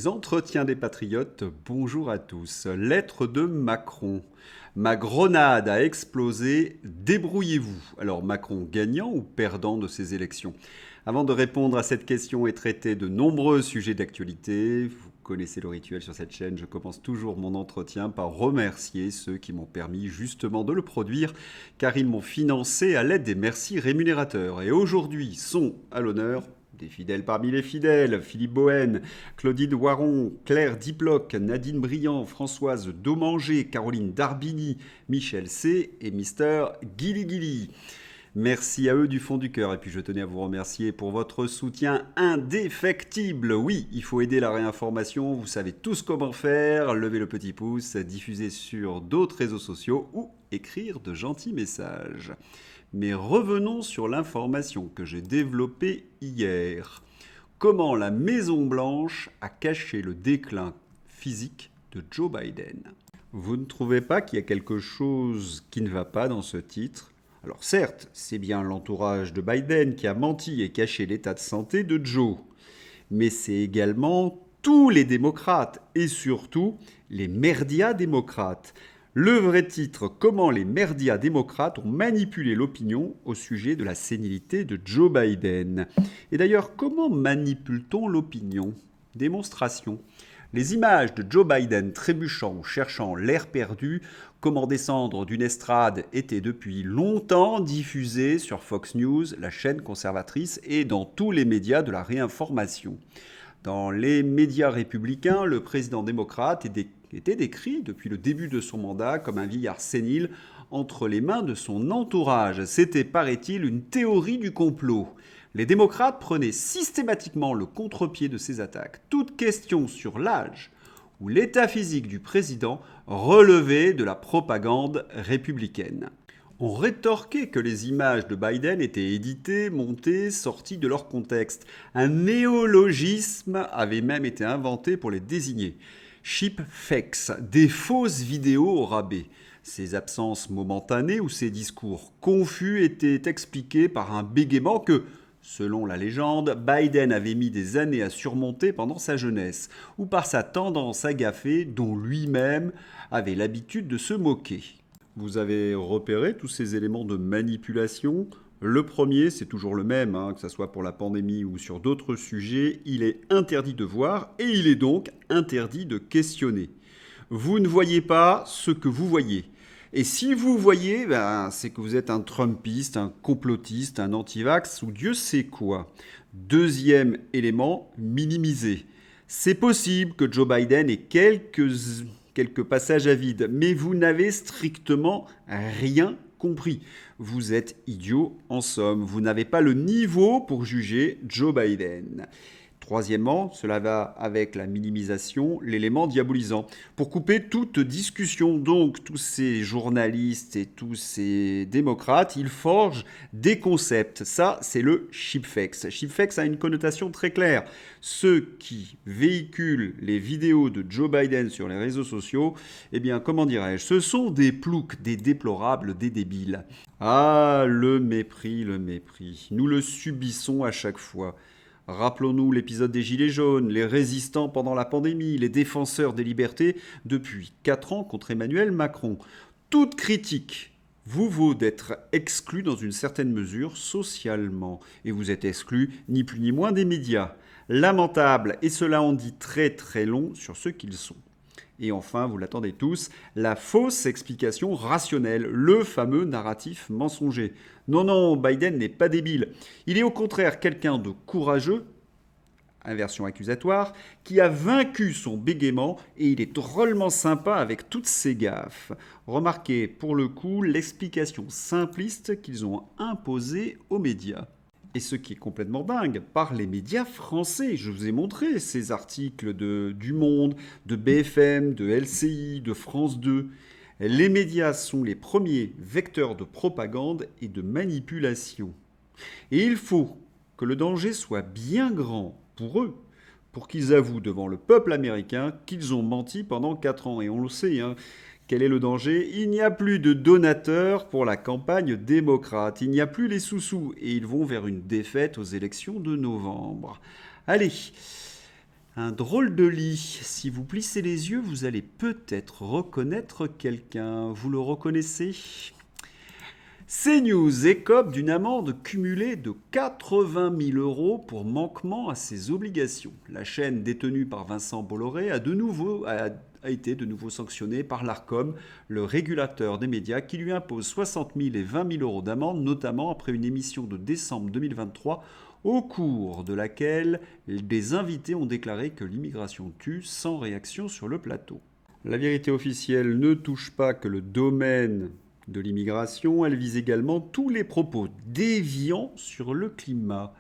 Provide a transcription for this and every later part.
Les entretiens des patriotes, bonjour à tous. Lettre de Macron. Ma grenade a explosé, débrouillez-vous. Alors Macron gagnant ou perdant de ces élections? Avant de répondre à cette question et traiter de nombreux sujets d'actualité, vous connaissez le rituel sur cette chaîne, je commence toujours mon entretien par remercier ceux qui m'ont permis justement de le produire, car ils m'ont financé à l'aide des merci rémunérateurs. Et aujourd'hui sont à l'honneur des fidèles parmi les fidèles, Philippe Bohen, Claudine Waron, Claire Diploc, Nadine Briand, Françoise Domanger, Caroline Darbini, Michel C. et Mister Guili Guili. Merci à eux du fond du cœur. Et puis je tenais à vous remercier pour votre soutien indéfectible. Oui, il faut aider la réinformation. Vous savez tous comment faire. Levez le petit pouce, diffuser sur d'autres réseaux sociaux ou écrire de gentils messages. Mais revenons sur l'information que j'ai développée hier. Comment la Maison-Blanche a caché le déclin physique de Joe Biden. Vous ne trouvez pas qu'il y a quelque chose qui ne va pas dans ce titre ? Alors certes, c'est bien l'entourage de Biden qui a menti et caché l'état de santé de Joe. Mais c'est également tous les démocrates et surtout les merdias démocrates. Le vrai titre, comment les merdias démocrates ont manipulé l'opinion au sujet de la sénilité de Joe Biden. Et d'ailleurs, comment manipule-t-on l'opinion ? Démonstration. Les images de Joe Biden trébuchant ou cherchant l'air perdu, comment descendre d'une estrade, étaient depuis longtemps diffusées sur Fox News, la chaîne conservatrice, et dans tous les médias de la réinformation. Dans les médias républicains, le président démocrate était décrit depuis le début de son mandat comme un vieillard sénile entre les mains de son entourage. C'était, paraît-il, une théorie du complot. Les démocrates prenaient systématiquement le contre-pied de ces attaques. Toute question sur l'âge ou l'état physique du président relevait de la propagande républicaine. On rétorquait que les images de Biden étaient éditées, montées, sorties de leur contexte. Un néologisme avait même été inventé pour les désigner. Sheepfakes, des fausses vidéos au rabais. Ces absences momentanées ou ces discours confus étaient expliqués par un bégaiement que, selon la légende, Biden avait mis des années à surmonter pendant sa jeunesse, ou par sa tendance à gaffer dont lui-même avait l'habitude de se moquer. Vous avez repéré tous ces éléments de manipulation. Le premier, c'est toujours le même, que ce soit pour la pandémie ou sur d'autres sujets, il est interdit de voir et il est donc interdit de questionner. Vous ne voyez pas ce que vous voyez. Et si vous voyez, c'est que vous êtes un Trumpiste, un complotiste, un anti-vax ou Dieu sait quoi. Deuxième élément, minimiser. C'est possible que Joe Biden ait quelques passages à vide, mais vous n'avez strictement rien compris. Vous êtes idiot en somme. Vous n'avez pas le niveau pour juger Joe Biden. Troisièmement, cela va avec la minimisation, l'élément diabolisant. Pour couper toute discussion, donc, tous ces journalistes et tous ces démocrates, ils forgent des concepts. Ça, c'est le sheepfakes. Sheepfakes a une connotation très claire. Ceux qui véhiculent les vidéos de Joe Biden sur les réseaux sociaux, eh bien, comment dirais-je, ce sont des ploucs, des déplorables, des débiles. Ah, le mépris, le mépris. Nous le subissons à chaque fois. Rappelons-nous l'épisode des Gilets jaunes, les résistants pendant la pandémie, les défenseurs des libertés depuis 4 ans contre Emmanuel Macron. Toute critique vous vaut d'être exclu dans une certaine mesure socialement. Et vous êtes exclu ni plus ni moins des médias. Lamentable, et cela en dit très très long sur ce qu'ils sont. Et enfin, vous l'attendez tous, la fausse explication rationnelle, le fameux narratif mensonger. Non, non, Biden n'est pas débile. Il est au contraire quelqu'un de courageux, inversion accusatoire, qui a vaincu son bégaiement et il est drôlement sympa avec toutes ses gaffes. Remarquez pour le coup l'explication simpliste qu'ils ont imposée aux médias. Et ce qui est complètement dingue, par les médias français. Je vous ai montré ces articles du Monde, de BFM, de LCI, de France 2. Les médias sont les premiers vecteurs de propagande et de manipulation. Et il faut que le danger soit bien grand pour eux, pour qu'ils avouent devant le peuple américain qu'ils ont menti pendant 4 ans. Et on le sait, quel est le danger ? Il n'y a plus de donateurs pour la campagne démocrate. Il n'y a plus les sous-sous. Et ils vont vers une défaite aux élections de novembre. Allez, Un drôle de lit. Si vous plissez les yeux, vous allez peut-être reconnaître quelqu'un. Vous le reconnaissez? CNews écope d'une amende cumulée de 80 000 euros pour manquement à ses obligations. La chaîne détenue par Vincent Bolloré a été de nouveau sanctionnée par l'Arcom, le régulateur des médias, qui lui impose 60 000 et 20 000 euros d'amende, notamment après une émission de décembre 2023 au cours de laquelle des invités ont déclaré que l'immigration tue sans réaction sur le plateau. La vérité officielle ne touche pas que le domaine de l'immigration, elle vise également tous les propos déviants sur le climat.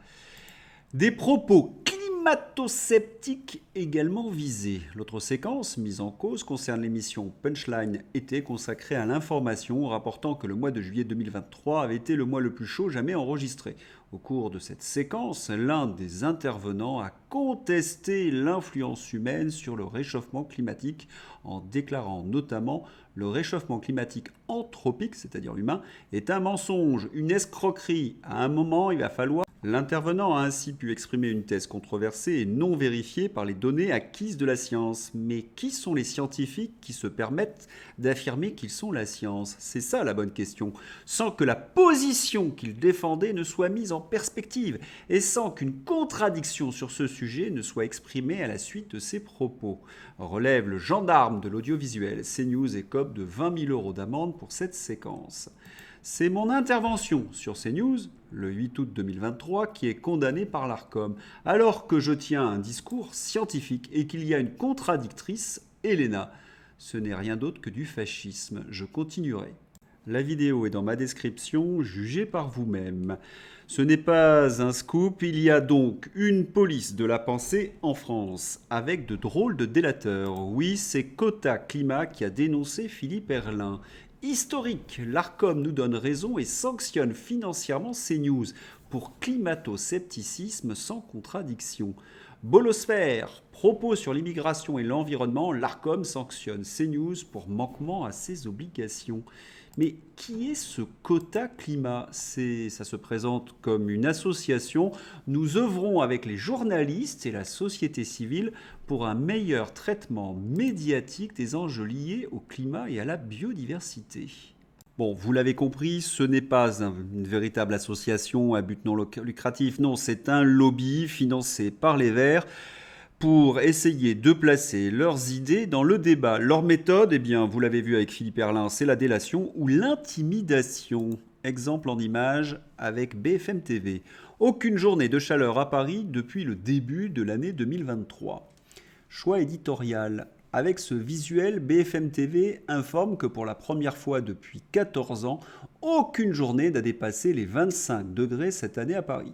Des propos climato-sceptiques également visés. L'autre séquence mise en cause concerne l'émission Punchline été consacrée à l'information, rapportant que le mois de juillet 2023 avait été le mois le plus chaud jamais enregistré. Au cours de cette séquence, l'un des intervenants a contesté l'influence humaine sur le réchauffement climatique en déclarant notamment le réchauffement climatique anthropique, c'est-à-dire humain, est un mensonge, une escroquerie. À un moment, il va falloir... L'intervenant a ainsi pu exprimer une thèse controversée et non vérifiée par les données acquises de la science. Mais qui sont les scientifiques qui se permettent d'affirmer qu'ils sont la science? C'est ça la bonne question. Sans que la position qu'ils défendaient ne soit mise en perspective et sans qu'une contradiction sur ce sujet ne soit exprimée à la suite de ces propos. Relève le gendarme de l'audiovisuel. CNews écope de 20 000 euros d'amende pour cette séquence. C'est mon intervention sur CNews, le 8 août 2023, qui est condamnée par l'Arcom, alors que je tiens un discours scientifique et qu'il y a une contradictrice, Elena. Ce n'est rien d'autre que du fascisme. Je continuerai. La vidéo est dans ma description, jugez par vous-même. Ce n'est pas un scoop, il y a donc une police de la pensée en France, avec de drôles de délateurs. Oui, c'est Cota Climat qui a dénoncé Philippe Herrlin. Historique, l'Arcom nous donne raison et sanctionne financièrement CNews pour climato-scepticisme sans contradiction. Bolosphère, propos sur l'immigration et l'environnement, l'Arcom sanctionne CNews pour manquement à ses obligations. Mais qui est ce Cota Climat? Ça se présente comme une association. Nous œuvrons avec les journalistes et la société civile pour un meilleur traitement médiatique des enjeux liés au climat et à la biodiversité. Bon, vous l'avez compris, ce n'est pas une véritable association à but non lucratif. Non, c'est un lobby financé par les Verts pour essayer de placer leurs idées dans le débat. Leur méthode, eh bien, vous l'avez vu avec Philippe Herrlin, c'est la délation ou l'intimidation. Exemple en image avec BFM TV. Aucune journée de chaleur à Paris depuis le début de l'année 2023. Choix éditorial. Avec ce visuel, BFM TV informe que pour la première fois depuis 14 ans, aucune journée n'a dépassé les 25 degrés cette année à Paris.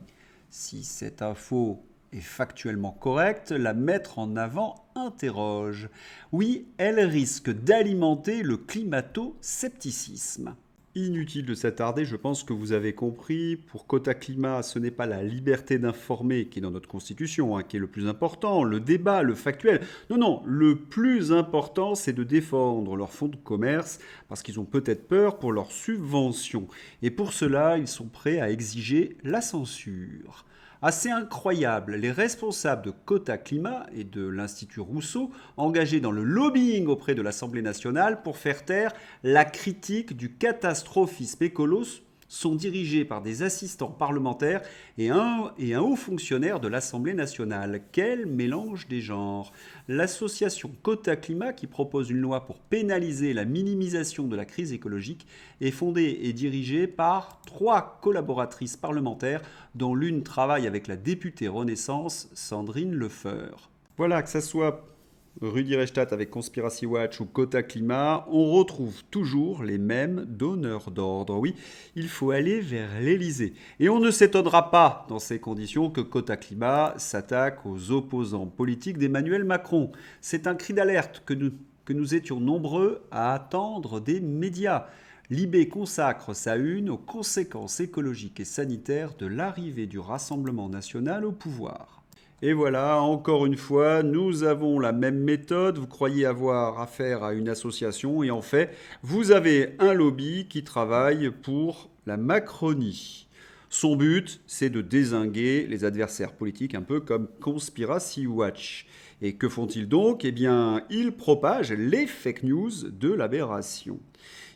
Si cette info est factuellement correcte, la mettre en avant interroge. Oui, elle risque d'alimenter le climato-scepticisme. Inutile de s'attarder, je pense que vous avez compris. Pour Cota Climat, ce n'est pas la liberté d'informer qui est dans notre constitution, qui est le plus important, le débat, le factuel. Non, le plus important, c'est de défendre leurs fonds de commerce parce qu'ils ont peut-être peur pour leurs subventions. Et pour cela, ils sont prêts à exiger la censure. Assez incroyable, les responsables de Cota Climat et de l'Institut Rousseau, engagés dans le lobbying auprès de l'Assemblée nationale pour faire taire la critique du catastrophisme écolo, sont dirigés par des assistants parlementaires et un haut fonctionnaire de l'Assemblée nationale. Quel mélange des genres! L'association Cota Climat, qui propose une loi pour pénaliser la minimisation de la crise écologique, est fondée et dirigée par 3 collaboratrices parlementaires, dont l'une travaille avec la députée Renaissance, Sandrine Lefeur. Voilà, que ça soit Rudy Reichstadt avec Conspiracy Watch ou Cota Climat, on retrouve toujours les mêmes donneurs d'ordre. Oui, il faut aller vers l'Élysée. Et on ne s'étonnera pas dans ces conditions que Cota Climat s'attaque aux opposants politiques d'Emmanuel Macron. C'est un cri d'alerte que nous étions nombreux à attendre des médias. Libé consacre sa une aux conséquences écologiques et sanitaires de l'arrivée du Rassemblement national au pouvoir. Et voilà, encore une fois, nous avons la même méthode. Vous croyez avoir affaire à une association et en fait, vous avez un lobby qui travaille pour la Macronie. Son but, c'est de dézinguer les adversaires politiques, un peu comme Conspiracy Watch. Et que font-ils donc? Eh bien, ils propagent les fake news de l'aberration.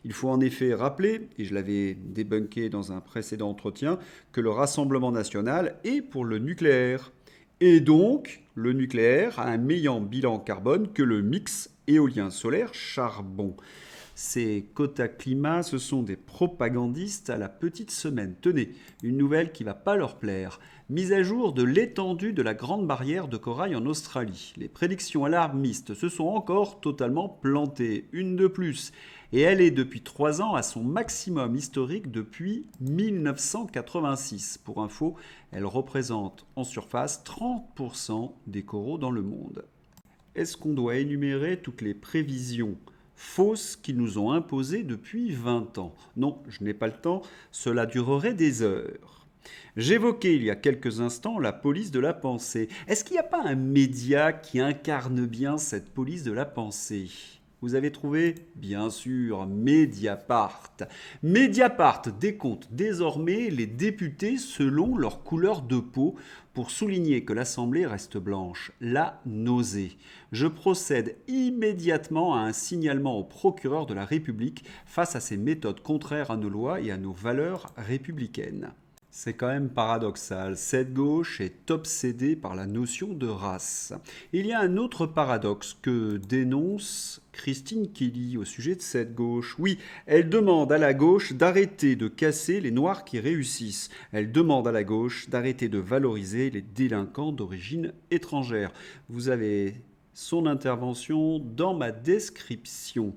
Il faut en effet rappeler, et je l'avais débunké dans un précédent entretien, que le Rassemblement national est pour le nucléaire. Et donc, le nucléaire a un meilleur bilan carbone que le mix éolien solaire charbon. Ces quotas climat, ce sont des propagandistes à la petite semaine. Tenez, une nouvelle qui va pas leur plaire. Mise à jour de l'étendue de la grande barrière de corail en Australie. Les prédictions alarmistes se sont encore totalement plantées, une de plus. Et elle est depuis 3 ans à son maximum historique depuis 1986. Pour info, elle représente en surface 30% des coraux dans le monde. Est-ce qu'on doit énumérer toutes les prévisions fausses qu'ils nous ont imposées depuis 20 ans? Non, je n'ai pas le temps, cela durerait des heures. J'évoquais il y a quelques instants la police de la pensée. Est-ce qu'il n'y a pas un média qui incarne bien cette police de la pensée? Vous avez trouvé? Bien sûr, Mediapart. Mediapart décompte désormais les députés selon leur couleur de peau pour souligner que l'Assemblée reste blanche. La nausée. Je procède immédiatement à un signalement au procureur de la République face à ces méthodes contraires à nos lois et à nos valeurs républicaines. C'est quand même paradoxal. Cette gauche est obsédée par la notion de race. Il y a un autre paradoxe que dénonce Christine Kelly au sujet de cette gauche. Oui, elle demande à la gauche d'arrêter de casser les noirs qui réussissent. Elle demande à la gauche d'arrêter de valoriser les délinquants d'origine étrangère. Vous avez son intervention dans ma description.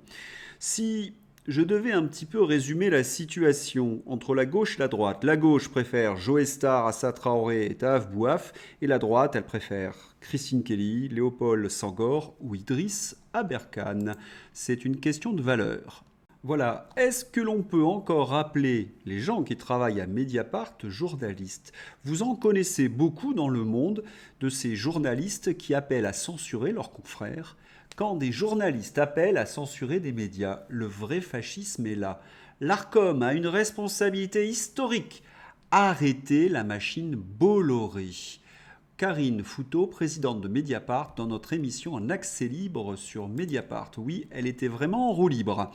Si je devais un petit peu résumer la situation entre la gauche et la droite. La gauche préfère Joe Star, Assa Traoré et Taaf Bouaf, et la droite, elle préfère Christine Kelly, Léopold Senghor ou Idriss Aberkane. C'est une question de valeur. Voilà, est-ce que l'on peut encore appeler les gens qui travaillent à Mediapart journalistes? Vous en connaissez beaucoup dans le monde de ces journalistes qui appellent à censurer leurs confrères. Quand des journalistes appellent à censurer des médias, le vrai fascisme est là. L'Arcom a une responsabilité historique. Arrêtez la machine Bolloré. Karine Fouteau, présidente de Mediapart, dans notre émission en accès libre sur Mediapart. Oui, elle était vraiment en roue libre.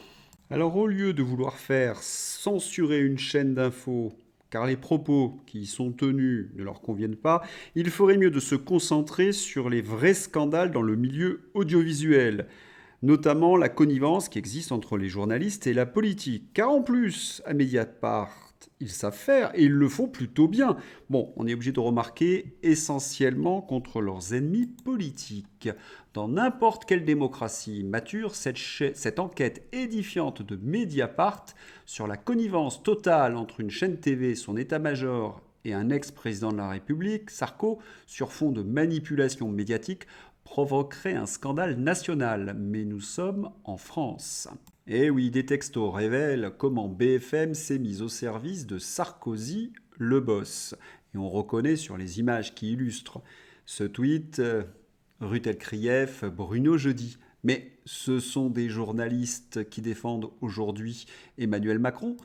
Alors au lieu de vouloir faire censurer une chaîne d'infos, car les propos qui y sont tenus ne leur conviennent pas, il ferait mieux de se concentrer sur les vrais scandales dans le milieu audiovisuel, notamment la connivence qui existe entre les journalistes et la politique. Car en plus, à Mediapart, ils savent faire et ils le font plutôt bien. Bon, on est obligé de remarquer essentiellement contre leurs ennemis politiques. Dans n'importe quelle démocratie mature, cette enquête édifiante de Mediapart sur la connivence totale entre une chaîne TV, son état-major et un ex-président de la République, Sarko, sur fond de manipulation médiatique, provoquerait un scandale national. Mais nous sommes en France. Et oui, des textos révèlent comment BFM s'est mise au service de Sarkozy, le boss. Et on reconnaît sur les images qui illustrent ce tweet Rutel Krief, Bruno Jeudi. Mais ce sont des journalistes qui défendent aujourd'hui Emmanuel Macron.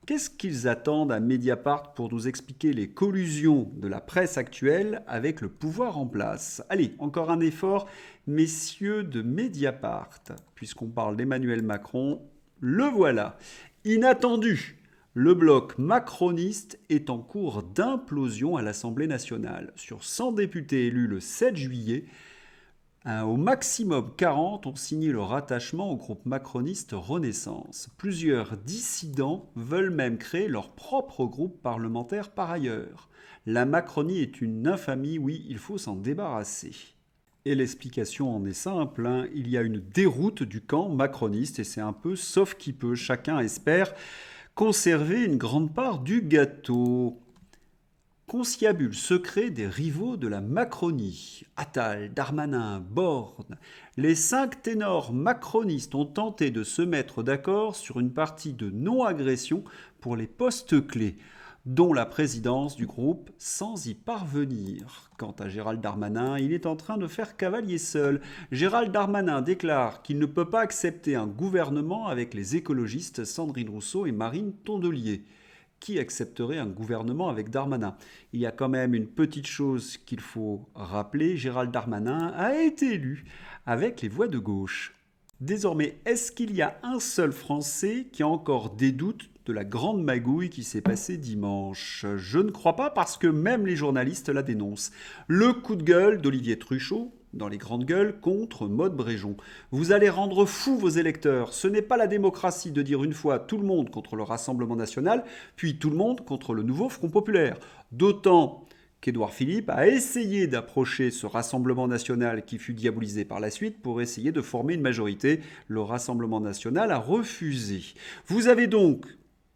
Qu'est-ce qu'ils attendent à Mediapart pour nous expliquer les collusions de la presse actuelle avec le pouvoir en place? Allez, encore un effort, messieurs de Mediapart. Puisqu'on parle d'Emmanuel Macron, le voilà. Inattendu, le bloc macroniste est en cours d'implosion à l'Assemblée nationale. Sur 100 députés élus le 7 juillet, au maximum 40 ont signé leur rattachement au groupe macroniste Renaissance. Plusieurs dissidents veulent même créer leur propre groupe parlementaire par ailleurs. La Macronie est une infamie, oui, il faut s'en débarrasser. Et l'explication en est simple, hein. Il y a une déroute du camp macroniste et c'est un peu sauf qui peut. Chacun espère conserver une grande part du gâteau. Conciliabule secret des rivaux de la Macronie. Attal, Darmanin, Borne. Les 5 ténors macronistes ont tenté de se mettre d'accord sur une partie de non-agression pour les postes clés, dont la présidence du groupe, sans y parvenir. Quant à Gérald Darmanin, il est en train de faire cavalier seul. Gérald Darmanin déclare qu'il ne peut pas accepter un gouvernement avec les écologistes Sandrine Rousseau et Marine Tondelier. qui accepterait un gouvernement avec Darmanin? Il y a quand même une petite chose qu'il faut rappeler, Gérald Darmanin a été élu avec les voix de gauche. Désormais, est-ce qu'il y a un seul Français qui a encore des doutes de la grande magouille qui s'est passée dimanche? Je ne crois pas parce que même les journalistes la dénoncent. Le coup de gueule d'Olivier Truchot dans les grandes gueules contre Maud Bréjon. Vous allez rendre fous vos électeurs. Ce n'est pas la démocratie de dire une fois tout le monde contre le Rassemblement national, puis tout le monde contre le nouveau Front populaire. D'autant qu'Édouard Philippe a essayé d'approcher ce Rassemblement national qui fut diabolisé par la suite pour essayer de former une majorité. Le Rassemblement national a refusé. Vous avez donc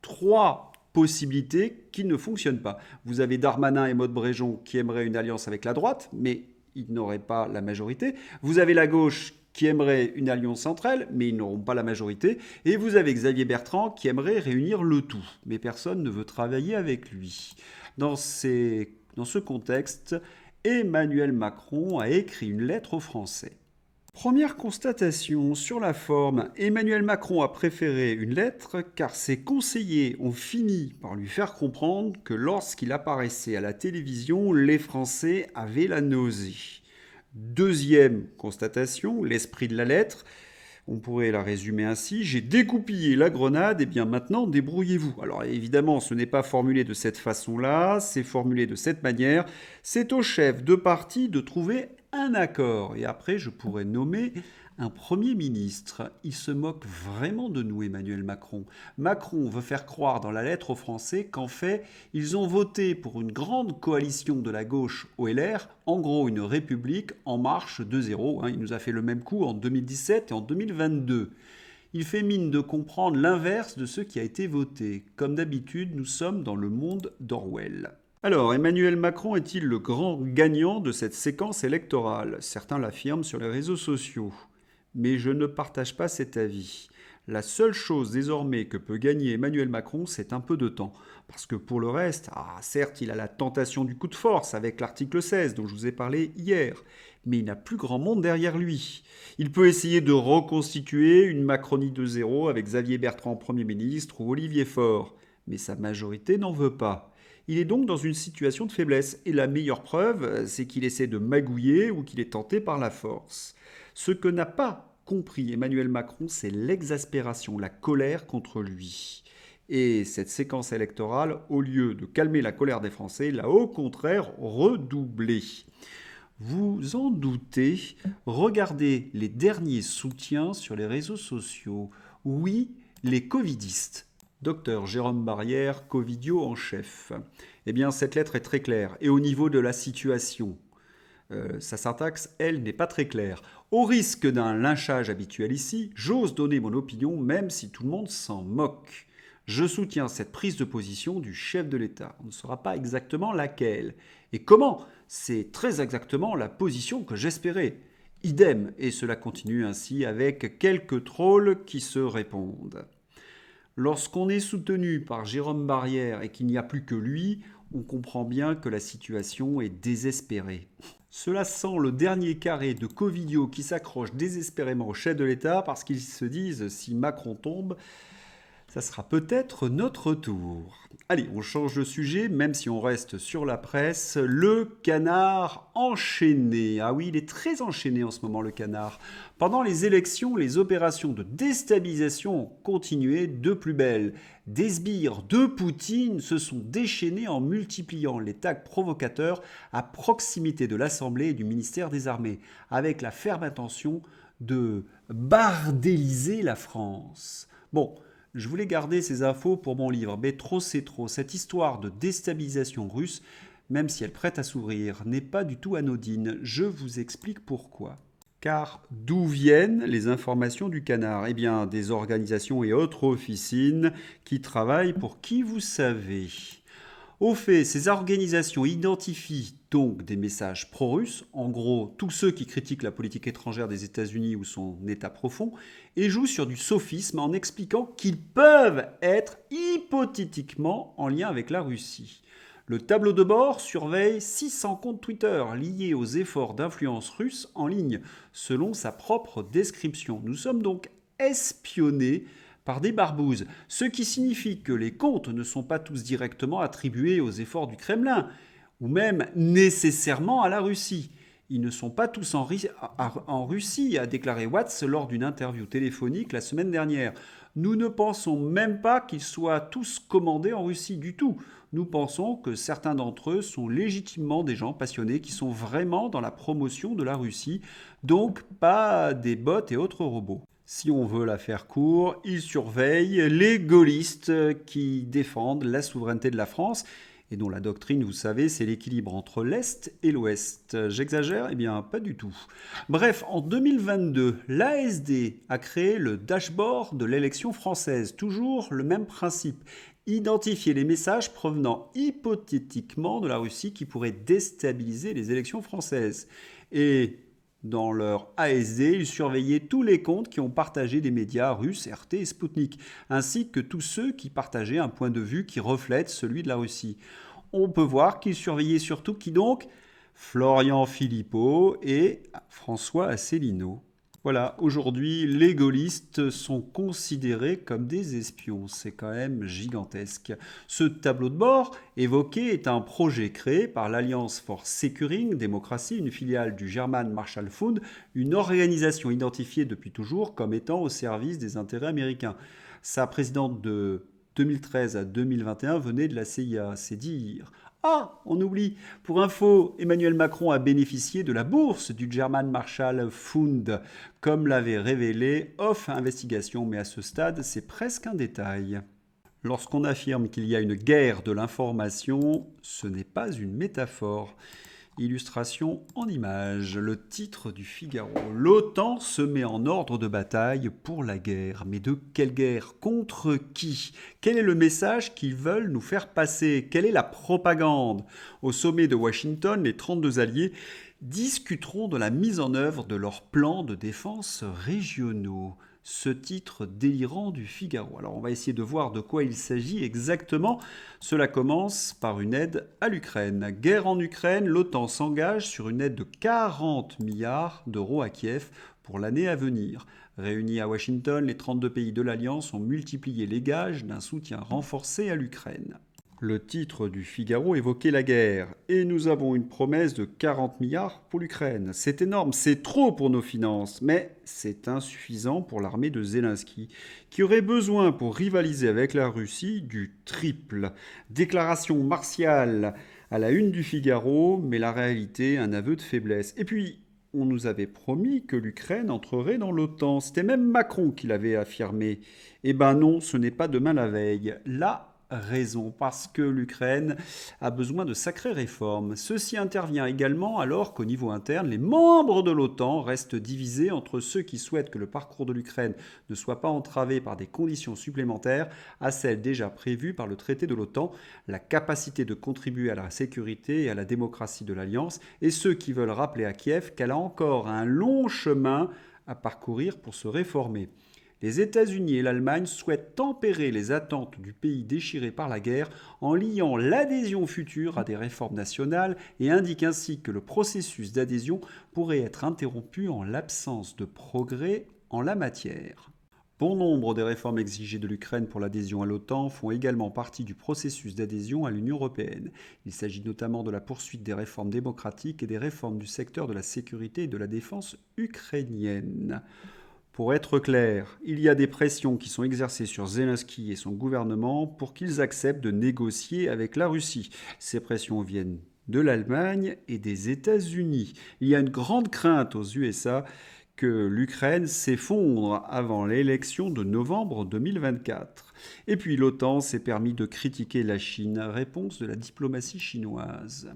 trois possibilités qui ne fonctionnent pas. Vous avez Darmanin et Maud Bréjon qui aimeraient une alliance avec la droite, mais ils n'auraient pas la majorité. Vous avez la gauche qui aimerait une alliance entre elles, mais ils n'auront pas la majorité. Et vous avez Xavier Bertrand qui aimerait réunir le tout, mais personne ne veut travailler avec lui. Dans ce contexte, Emmanuel Macron a écrit une lettre aux Français. Première constatation sur la forme, Emmanuel Macron a préféré une lettre car ses conseillers ont fini par lui faire comprendre que lorsqu'il apparaissait à la télévision, les Français avaient la nausée. Deuxième constatation, l'esprit de la lettre, on pourrait la résumer ainsi, j'ai dégoupillé la grenade, et bien maintenant débrouillez-vous. Alors évidemment, ce n'est pas formulé de cette façon-là, c'est formulé de cette manière, c'est au chef de parti de trouver un accord. Et après, je pourrais nommer un Premier ministre. Il se moque vraiment de nous, Emmanuel Macron. Macron veut faire croire dans la lettre aux Français qu'en fait, ils ont voté pour une grande coalition de la gauche au LR, en gros une république en marche 2-0. Il nous a fait le même coup en 2017 et en 2022. Il fait mine de comprendre l'inverse de ce qui a été voté. Comme d'habitude, nous sommes dans le monde d'Orwell. Alors, Emmanuel Macron est-il le grand gagnant de cette séquence électorale? Certains l'affirment sur les réseaux sociaux. Mais je ne partage pas cet avis. La seule chose désormais que peut gagner Emmanuel Macron, c'est un peu de temps. Parce que pour le reste, certes, il a la tentation du coup de force avec l'article 16 dont je vous ai parlé hier, mais il n'a plus grand monde derrière lui. Il peut essayer de reconstituer une Macronie de zéro avec Xavier Bertrand Premier ministre ou Olivier Faure, mais sa majorité n'en veut pas. Il est donc dans une situation de faiblesse, et la meilleure preuve, c'est qu'il essaie de magouiller ou qu'il est tenté par la force. Ce que n'a pas compris Emmanuel Macron, c'est l'exaspération, la colère contre lui. Et cette séquence électorale, au lieu de calmer la colère des Français, l'a au contraire redoublée. Vous en doutez, regardez les derniers soutiens sur les réseaux sociaux. Oui, les covidistes. Docteur Jérôme Barrière, covidio en chef. Eh bien, cette lettre est très claire. Et au niveau de la situation, sa syntaxe, elle, n'est pas très claire. Au risque d'un lynchage habituel ici, j'ose donner mon opinion même si tout le monde s'en moque. Je soutiens cette prise de position du chef de l'État. On ne saura pas exactement laquelle. Et comment? C'est très exactement la position que j'espérais. Idem, et cela continue ainsi avec quelques trolls qui se répondent. Lorsqu'on est soutenu par Jérôme Barrière et qu'il n'y a plus que lui, on comprend bien que la situation est désespérée. Cela sent le dernier carré de covidios qui s'accrochent désespérément au chef de l'État parce qu'ils se disent si Macron tombe, ça sera peut-être notre tour. Allez, on change de sujet, même si on reste sur la presse. Le canard enchaîné. Ah oui, il est très enchaîné en ce moment, le canard. Pendant les élections, les opérations de déstabilisation ont continué de plus belle. Des sbires de Poutine se sont déchaînés en multipliant les tags provocateurs à proximité de l'Assemblée et du ministère des Armées, avec la ferme intention de bardéliser la France. Bon, je voulais garder ces infos pour mon livre, mais trop c'est trop. Cette histoire de déstabilisation russe, même si elle prête à s'ouvrir, n'est pas du tout anodine. Je vous explique pourquoi. Car d'où viennent les informations du canard? Eh bien, des organisations et autres officines qui travaillent pour qui vous savez. Au fait, ces organisations identifient donc des messages pro-russes, en gros tous ceux qui critiquent la politique étrangère des États-Unis ou son état profond, et jouent sur du sophisme en expliquant qu'ils peuvent être hypothétiquement en lien avec la Russie. Le tableau de bord surveille 600 comptes Twitter liés aux efforts d'influence russe en ligne, selon sa propre description. Nous sommes donc espionnés par des barbouzes, ce qui signifie que les comptes ne sont pas tous directement attribués aux efforts du Kremlin, ou même nécessairement à la Russie. Ils ne sont pas tous en Russie, a déclaré Watts lors d'une interview téléphonique la semaine dernière. Nous ne pensons même pas qu'ils soient tous commandés en Russie du tout. Nous pensons que certains d'entre eux sont légitimement des gens passionnés qui sont vraiment dans la promotion de la Russie, donc pas des bots et autres robots. Si on veut la faire court, ils surveillent les gaullistes qui défendent la souveraineté de la France et dont la doctrine, vous savez, c'est l'équilibre entre l'Est et l'Ouest. J'exagère? Eh bien, pas du tout. Bref, en 2022, l'ASD a créé le dashboard de l'élection française. Toujours le même principe. Identifier les messages provenant hypothétiquement de la Russie qui pourraient déstabiliser les élections françaises. Et dans leur ASD, ils surveillaient tous les comptes qui ont partagé des médias russes, RT et Sputnik, ainsi que tous ceux qui partageaient un point de vue qui reflète celui de la Russie. On peut voir qu'ils surveillaient surtout qui donc? Florian Philippot et François Asselineau. Voilà, aujourd'hui, les gaullistes sont considérés comme des espions. C'est quand même gigantesque. Ce tableau de bord évoqué est un projet créé par l'Alliance for Securing Democracy, une filiale du German Marshall Fund, une organisation identifiée depuis toujours comme étant au service des intérêts américains. Sa présidente de 2013 à 2021 venait de la CIA, c'est dire. Ah, on oublie. Pour info, Emmanuel Macron a bénéficié de la bourse du German Marshall Fund, comme l'avait révélé Off Investigation, mais à ce stade, c'est presque un détail. Lorsqu'on affirme qu'il y a une guerre de l'information, ce n'est pas une métaphore. Illustration en images, le titre du Figaro. L'OTAN se met en ordre de bataille pour la guerre. Mais de quelle guerre? Contre qui? Quel est le message qu'ils veulent nous faire passer? Quelle est la propagande? Au sommet de Washington, les 32 alliés discuteront de la mise en œuvre de leurs plans de défense régionaux. Ce titre délirant du Figaro. Alors on va essayer de voir de quoi il s'agit exactement. Cela commence par une aide à l'Ukraine. Guerre en Ukraine, l'OTAN s'engage sur une aide de 40 milliards d'euros à Kiev pour l'année à venir. Réunis à Washington, les 32 pays de l'Alliance ont multiplié les gages d'un soutien renforcé à l'Ukraine. Le titre du Figaro évoquait la guerre. Et nous avons une promesse de 40 milliards pour l'Ukraine. C'est énorme, c'est trop pour nos finances, mais c'est insuffisant pour l'armée de Zelensky, qui aurait besoin pour rivaliser avec la Russie du triple. Déclaration martiale à la une du Figaro, mais la réalité, un aveu de faiblesse. Et puis, on nous avait promis que l'Ukraine entrerait dans l'OTAN. C'était même Macron qui l'avait affirmé. Eh ben non, ce n'est pas demain la veille. Là, raison, parce que l'Ukraine a besoin de sacrées réformes. Ceci intervient également alors qu'au niveau interne, les membres de l'OTAN restent divisés entre ceux qui souhaitent que le parcours de l'Ukraine ne soit pas entravé par des conditions supplémentaires à celles déjà prévues par le traité de l'OTAN, la capacité de contribuer à la sécurité et à la démocratie de l'Alliance, et ceux qui veulent rappeler à Kiev qu'elle a encore un long chemin à parcourir pour se réformer. Les États-Unis et l'Allemagne souhaitent tempérer les attentes du pays déchiré par la guerre en liant l'adhésion future à des réformes nationales et indiquent ainsi que le processus d'adhésion pourrait être interrompu en l'absence de progrès en la matière. Bon nombre des réformes exigées de l'Ukraine pour l'adhésion à l'OTAN font également partie du processus d'adhésion à l'Union européenne. Il s'agit notamment de la poursuite des réformes démocratiques et des réformes du secteur de la sécurité et de la défense ukrainienne. Pour être clair, il y a des pressions qui sont exercées sur Zelensky et son gouvernement pour qu'ils acceptent de négocier avec la Russie. Ces pressions viennent de l'Allemagne et des États-Unis. Il y a une grande crainte aux USA que l'Ukraine s'effondre avant l'élection de novembre 2024. Et puis l'OTAN s'est permis de critiquer la Chine, réponse de la diplomatie chinoise.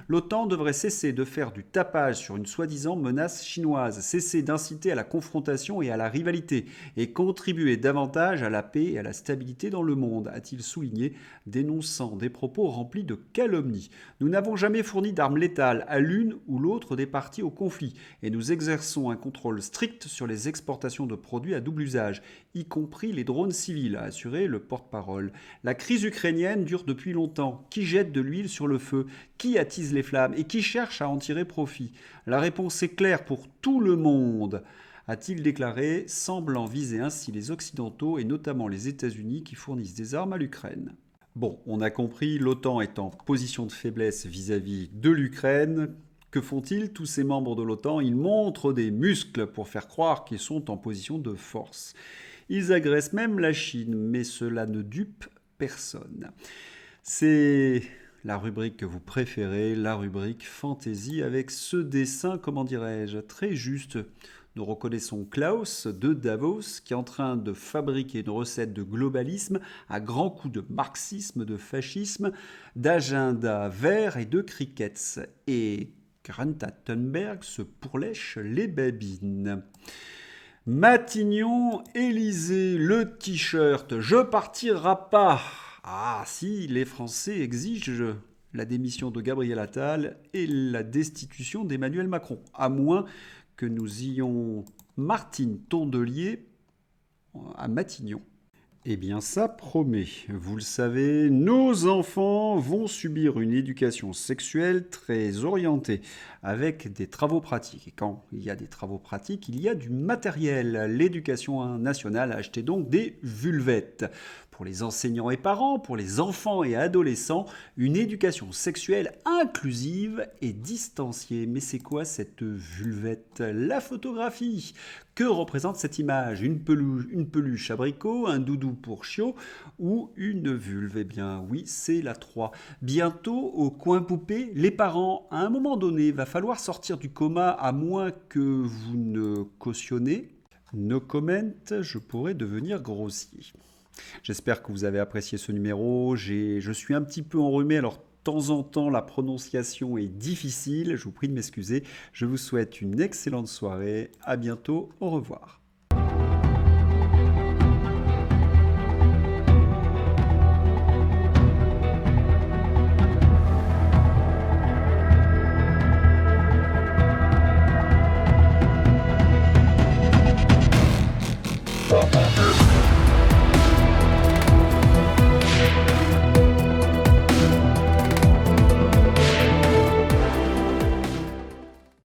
L'OTAN devrait cesser de faire du tapage sur une soi-disant menace chinoise, cesser d'inciter à la confrontation et à la rivalité, et contribuer davantage à la paix et à la stabilité dans le monde, a-t-il souligné, dénonçant des propos remplis de calomnies. Nous n'avons jamais fourni d'armes létales à l'une ou l'autre des parties au conflit, et nous exerçons un contrôle strict sur les exportations de produits à double usage, y compris les drones civils, a assuré le porte-parole. La crise ukrainienne dure depuis longtemps. Qui jette de l'huile sur le feu? Qui attise les flammes et qui cherche à en tirer profit? La réponse est claire pour tout le monde. a-t-il déclaré, semblant viser ainsi les Occidentaux et notamment les États-Unis qui fournissent des armes à l'Ukraine. Bon, on a compris, l'OTAN est en position de faiblesse vis-à-vis de l'Ukraine. Que font-ils, tous ces membres de l'OTAN? Ils montrent des muscles pour faire croire qu'ils sont en position de force. Ils agressent même la Chine, mais cela ne dupe personne. C'est la rubrique que vous préférez, la rubrique fantasy, avec ce dessin, comment dirais-je, très juste. Nous reconnaissons Klaus de Davos qui est en train de fabriquer une recette de globalisme à grands coups de marxisme, de fascisme, d'agenda vert et de crickets. Et Greta Thunberg se pourlèche les babines. Matignon, Élysée, le t-shirt, je partirai pas. Ah si, les Français exigent la démission de Gabriel Attal et la destitution d'Emmanuel Macron, à moins que nous ayons Martine Tondelier à Matignon. Eh bien, ça promet. Vous le savez, nos enfants vont subir une éducation sexuelle très orientée, avec des travaux pratiques. Et quand il y a des travaux pratiques, il y a du matériel. L'éducation nationale a acheté donc des vulvettes. Pour les enseignants et parents, pour les enfants et adolescents, une éducation sexuelle inclusive et distanciée. Mais c'est quoi cette vulvette? La photographie. Que représente cette image? Une peluche abricot, un doudou pour chiot ou une vulve? Eh bien oui, c'est la 3. Bientôt, au coin poupée, les parents, à un moment donné, va falloir sortir du coma à moins que vous ne cautionnez. No comment, je pourrais devenir grossier. J'espère que vous avez apprécié ce numéro. Je suis un petit peu enrhumé, alors de temps en temps la prononciation est difficile. Je vous prie de m'excuser. Je vous souhaite une excellente soirée. À bientôt. Au revoir.